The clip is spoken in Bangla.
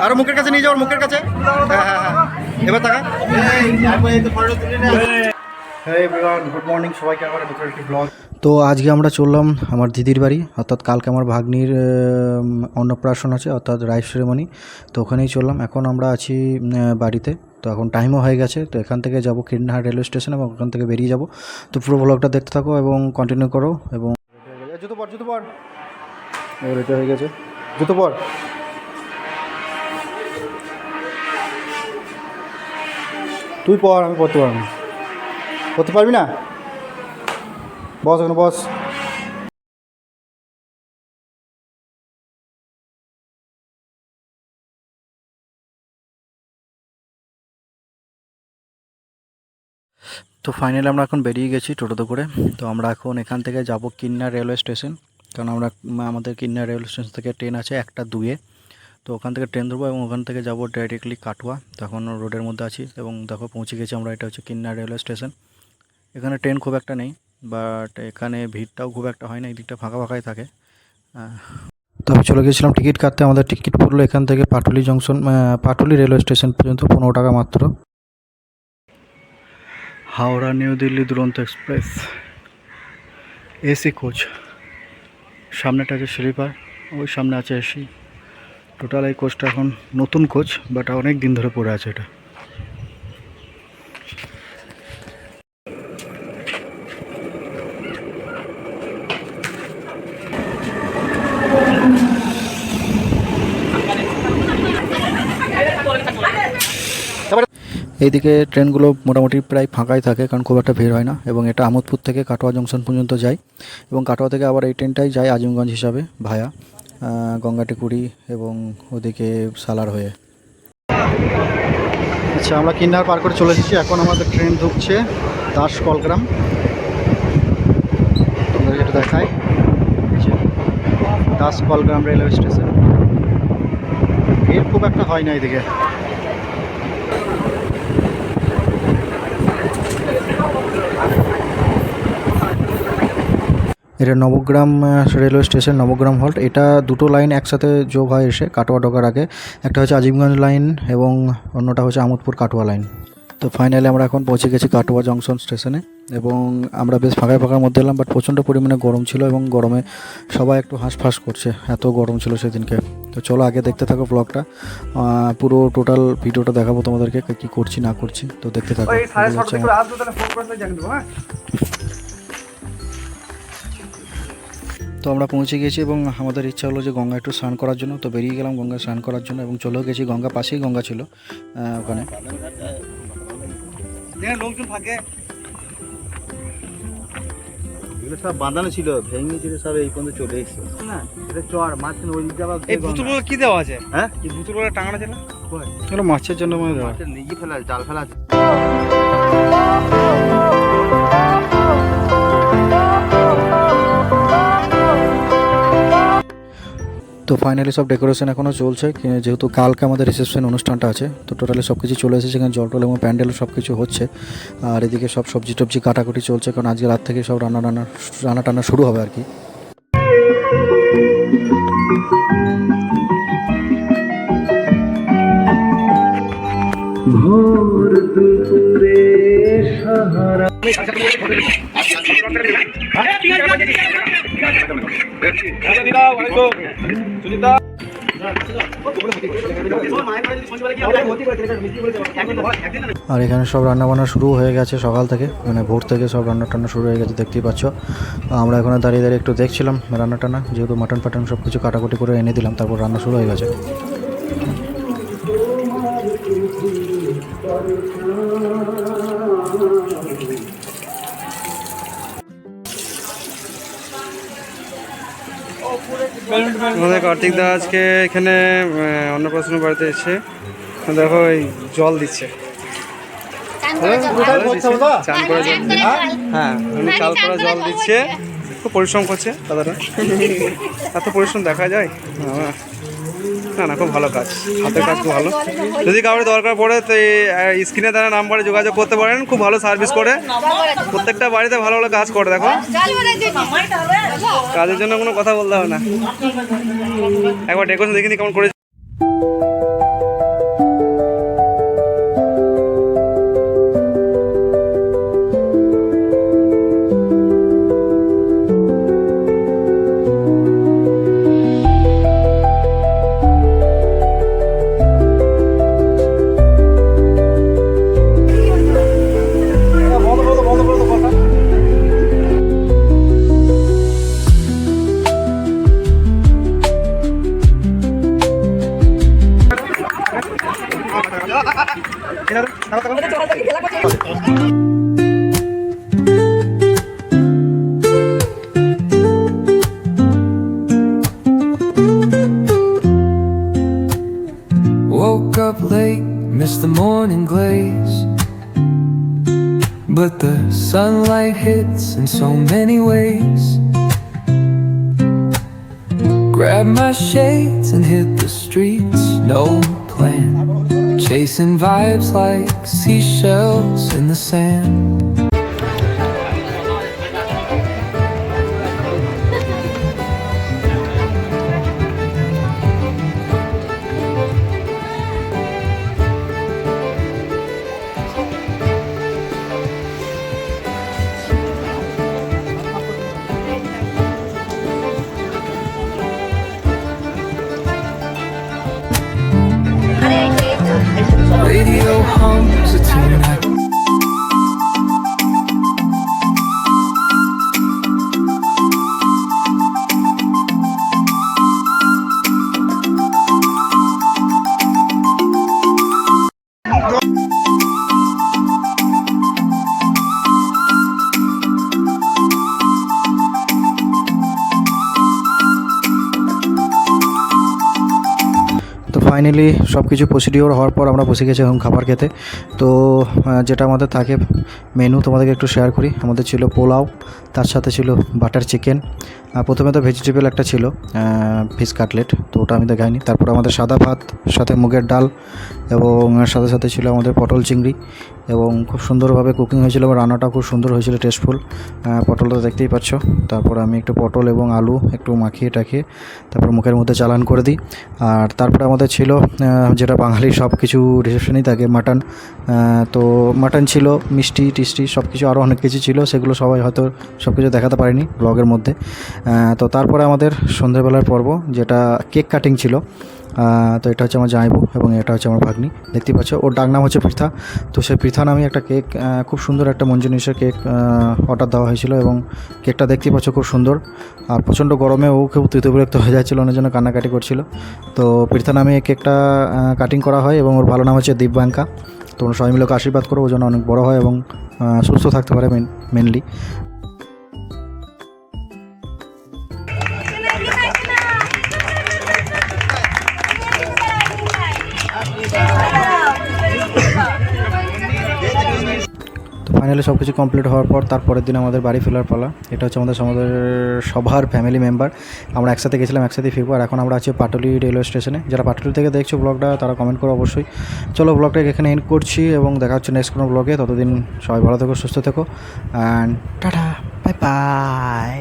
আরো মুখের কাছে নিয়ে যাও, মুখের কাছে। হ্যাঁ হ্যাঁ হ্যাঁ, এবার তাকা। গুড মর্নিং সবাইকে, আবার নতুন একটি ব্লগ। তো আজকে আমরা চললাম আমার দিদির বাড়ি, অর্থাৎ কালকে আমার ভাগ্নির অন্নপ্রাশন আছে, অর্থাৎ রাইস সেরেমনি। তো ওখানেই চললাম। এখন আমরা আছি বাড়িতে। তো এখন টাইমও হয়ে গেছে। তো এখান থেকে যাব কিরণহাট রেলওয়ে স্টেশন এবং ওখান থেকে বেরিয়ে যাব। তো পুরো ব্লগটা দেখতে থাকো এবং কন্টিনিউ করো। এবং জুতো পর, জুতো পর, রেডি হয়ে গেছে, জুতো পর। তুই পর, আমি পড়তে পারবো না। পড়তে পারবি না? বস, এখন বস। তো ফাইনালি আমরা এখন বেরিয়ে গেছি টোটোতে করে। তো আমরা এখন এখান থেকে যাব কিন্নার রেলওয়ে স্টেশন, কারণ আমরা আমাদের কিন্নার রেলওয়ে স্টেশন থেকে ট্রেন আছে 1টা 2-এ। তো ওখান থেকে ট্রেন ধরবো এবং ওখান থেকে যাব ডাইরেক্টলি কাটোয়া। তো এখন রোডের মধ্যে আছি এবং দেখো পৌঁছে গেছি আমরা। এটা হচ্ছে কিন্নার রেলওয়ে স্টেশন। এখানে ট্রেন খুব একটা নেই, বাট এখানে ভিড়টাও খুব একটা হয় না, এই দিকটা ফাঁকা ফাঁকাই থাকে। তো আমি চলে গেছিলাম টিকিট কাটতে। আমাদের টিকিট পড়লো এখান থেকে Patuli junction, Patuli railway station পর্যন্ত 15 টাকা মাত্র। হাওড়া নিউ দিল্লি দুরন্ত এক্সপ্রেস এসি কোচ। সামনেটা আছে স্লিপার, ওই সামনে আছে এসি। টোটাল এই কোচটা এখন নতুন কোচ, বাট অনেক দিন ধরে পড়ে আছে এটা। এইদিকে ট্রেনগুলো মোটামুটি প্রায় ফাঁকাই থাকে, কারণ খুব একটা ভিড় হয় না। এবং এটা আমোদপুর থেকে কাটোয়া জংশন পর্যন্ত যায় এবং কাটোয়া থেকে আবার এই ট্রেনটাই যায় আজিমগঞ্জ হিসাবে ভায়া গঙ্গাটিকুড়ি এবং ওদিকে সালার হয়ে। আচ্ছা, আমরা কিন্নার পার করে চলে এসেছি। এখন আমাদের ট্রেন ঢুকছে দাসকলগ্রাম। তোমাদেরকে একটু দেখায়, দাসকলগ্রাম রেলওয়ে স্টেশন। ভিড় খুব একটা হয় না এদিকে। এটা Nabagram railway station, Nabagram halt. এটা দুটো লাইন একসাথে যোগ হয় এসে কাটোয়া ঢোকার আগে। একটা হচ্ছে আজিমগঞ্জ লাইন এবং অন্যটা হচ্ছে আমোদপুর কাটোয়া লাইন। তো ফাইনালি আমরা এখন পৌঁছে গেছি কাটোয়া জংশন স্টেশনে এবং আমরা বেশ ফাঁকায় ফাঁকার মধ্যে এলাম, বাট প্রচণ্ড পরিমাণে গরম ছিল এবং গরমে সবাই একটু হাঁসফাঁস করছে, এত গরম ছিল সেদিনকে। তো চলো আগে দেখতে থাকো ব্লগটা, পুরো টোটাল ভিডিওটা দেখাবো তোমাদেরকে কী করছি না করছি। তো দেখতে থাকো। তো আমরা পৌঁছে গেছি এবং আমাদের ইচ্ছা হলো যে গঙ্গা একটু স্নান করার জন্য। তো বেরিয়ে গেলাম গঙ্গা স্নান করার জন্য এবং চলেও গেছি। গঙ্গা পাশেই গঙ্গা ছিল ওখানে। লোকজন থাকে, এগুলো সব বাঁধানো ছিল, ভেঙে ছিল সব, এই পর্যন্ত চলে এসেছে না। এটা চর মাঝখানে ওই দিকে আবার এই ভুতুরগুলো কি দেওয়া আছে? হ্যাঁ, এই ভুতুরগুলো টাঙানো আছে না, এগুলো মাছের জন্য মনে দেওয়া, নিয়ে ফেলা জাল ফেলা আছে। তো ফাইনালি সব ডেকোরেশন এখনও চলছে, যেহেতু কালকে আমাদের রিসেপশন অনুষ্ঠানটা আছে। তো টোটালি সব কিছু চলে এসেছে, এখানে জল টল এবং প্যান্ডেল সব কিছু হচ্ছে। আর এদিকে সব সবজি টবজি কাটাকুটি চলছে, কারণ আজকে রাত থেকে সব রান্না টান্না শুরু হবে আর কি। ভোর দুপুরে সাহারা আর এখানে সব রান্নাবান্না শুরু হয়ে গেছে সকাল থেকে, মানে ভোর থেকে সব রান্না টান্না শুরু হয়ে গেছে, দেখতেই পাচ্ছ। আমরা এখানে দাঁড়িয়ে দাঁড়িয়ে একটু দেখছিলাম রান্না টান্না, যেহেতু মাটন ফাটন সব কিছু কাটাকুটি করে এনে দিলাম, তারপর রান্না শুরু হয়ে গেছে। আমাদের কার্তিক দা আজকে এখানে অন্নপ্রাশন বাড়িতে এসে দেখো এই জল দিচ্ছে, চান করা জল, হ্যাঁ উনি চাল করা জল দিচ্ছে। খুব পরিশ্রম করছে দাদারা, এত পরিশ্রম দেখা যায়। না না, খুব ভালো কাজ, হাতের কাজ খুব ভালো। যদি কারোর দরকার পড়ে তো এই স্ক্রিনে তারা নাম্বারে যোগাযোগ করতে পারেন, খুব ভালো সার্ভিস করে, প্রত্যেকটা বাড়িতে ভালো ভালো কাজ করে। দেখো কাজের জন্য কোনো কথা বলতে হবে না। একবার ডেকোরেশন দেখিনি কেমন করে। Woke up late, missed the morning glaze, but the sunlight hits in so many ways. Grabbed my shades and hit the streets, no plan, chasing vibes like seashells in the sand. Radio hums a tune I তো ফাইনালি সব কিছু প্রসিডিওর হওয়ার পর আমরা বসে গেছি এখন খাবার খেতে। তো যেটা আমাদের থাকে মেনু তোমাদেরকে একটু শেয়ার করি। আমাদের ছিল পোলাও, তার সাথে ছিল বাটার চিকেন, প্রথমে তো ভেজিটেবল একটা ছিল ফিশ কাটলেট, তো ওটা আমি দেখাইনি। তারপর আমাদের সাদা ভাত, সাথে মুগের ডাল, এবং সাথে সাথে ছিল আমাদের পটল চিংড়ি, এবং খুব সুন্দরভাবে কুকিং হয়েছিল এবং রান্নাটাও খুব সুন্দর হয়েছিল, টেস্টফুল। পটলটা দেখতেই পাচ্ছ। তারপর আমি একটু পটল এবং আলু একটু মাখিয়ে টাখিয়ে তারপর মুখের মধ্যে চালান করে দিই। আর তারপরে আমাদের ছিল যেটা বাঙালির সব কিছু রিসেপশনেই থাকে, মাটন। তো মাটন ছিল, মিষ্টি টিষ্টি সব কিছু, আরও অনেক কিছু ছিল, সেগুলো সবাই হয়তো সব কিছু দেখাতে পারিনি ব্লগের মধ্যে। তো তারপরে আমাদের সন্ধ্যেবেলার পর্ব, যেটা কেক কাটিং ছিল। তো এটা হচ্ছে আমার জামাইবু এবং এটা হচ্ছে আমার ভাগ্নি, দেখতেই পাচ্ছ। ওর ডাক নাম হচ্ছে পৃথা। তো সেই পৃথা নামে একটা কেক, খুব সুন্দর একটা মঞ্জুনিসের কেক অর্ডার দেওয়া হয়েছিল, এবং কেকটা দেখতেই পাচ্ছ খুব সুন্দর। আর প্রচণ্ড গরমে ও খুব তৃতবিরক্ত হয়ে যাচ্ছিলো, ওনার জন্য কান্নাকাটি করছিল। তো পৃথা নামে এই কেকটা কাটিং করা হয়, এবং ওর ভালো নাম হচ্ছে দিব্যাঙ্কা। তো ওরা সবাই মিলে ওকে আশীর্বাদ করো, ও যেন অনেক বড়ো হয় এবং সুস্থ থাকতে পারে মেনলি। তো ফাইনালি সব কিছু কমপ্লিট হওয়ার পর তারপরের দিন আমাদের বাড়ি ফেরার পালা। এটা হচ্ছে আমাদের সবার ফ্যামিলি মেম্বার, আমরা একসাথে গেছিলাম, একসাথে ফিরবো। আর এখন আমরা আছি পাটুলি রেলওয়ে স্টেশনে। যারা পাটুলি থেকে দেখছো ব্লগটা তারা কমেন্ট করো অবশ্যই। চলো ব্লগটাকে এখানে এন্ড করছি, এবং দেখা হচ্ছে নেক্সট কোনো ব্লগে। ততদিন সবাই ভালো থেকো, সুস্থ থেকো, অ্যান্ড টাটা, বাই বাই।